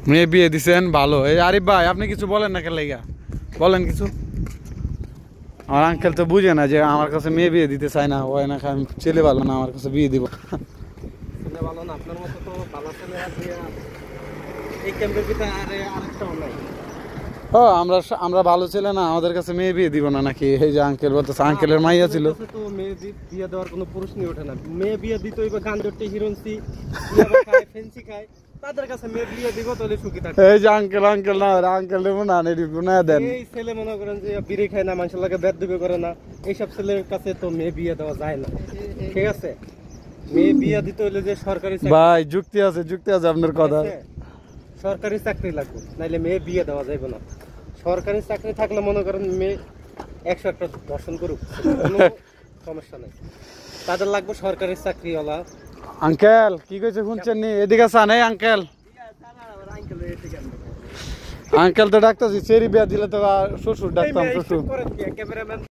মেয়ে বিয়ে দিছেন ভালো। এই আরিফ ভাই আপনি কিছু বলেন না, কেন লাইগা বলেন কিছু। আমার আঙ্কেল তো বুঝে না যে আমার কাছে মেয়ে বিয়ে দিতে চায় না, ওই না আমি ছেলে ভালো না, আমার কাছে বিয়ে দিব। ছেলে ভালো না, আপনার মতো তো ভালো ছেলে আছে এই ক্যাম্পের ভিতরে আরেকটাও নাই। ও আমরা ভালো ছেলে না, আমাদের কাছে মেয়ে বিয়ে দিব না নাকি? এই যে আঙ্কেল বলতেছে, আঙ্কেলের মাইয়া ছিল। তো মেয়ে বিয়ে দেওয়ার কোনো প্রশ্নই ওঠে না। মেয়ে বিয়ে দিতে হইবে গাঞ্জটি হিরোইনসি ফেন্সি খায়, তাদের কাছে মেয়ে বিয়ে দিব, তাহলে সুখী থাকবে। এই যে আঙ্কেল না, আঙ্কেল দেবো না, না দেন। এই ছেলে মনে করেন যে বিড়ি খায় না, মানুষের লাগে বেদ দিবে করে না, এইসব ছেলের কাছে তো মেয়ে বিয়ে দেওয়া যায় না। ঠিক আছে, মেয়ে বিয়ে দিতে হইলে যে সরকারি ভাই যুক্তি আছে আপনার কথা। সরকারি চাকরি লাগবে, নাইলে মেয়ে বিয়ে দেওয়া যাবে না। সরকারি চাকরি থাকলে মনে করেন মেয়ে 100টা দর্শন করুক, কোনো সমস্যা নাই। তাদের লাগবে সরকারি চাকরিওয়ালা। আঙ্কেল কি কইছে শুনছেন নি? এদিকে আছেন এই আঙ্কেল। আঙ্কেল তো ডাকতেছি, চেরি বিয়া দিলে তো শ্বশুর ডাকতাম, শ্বশুর।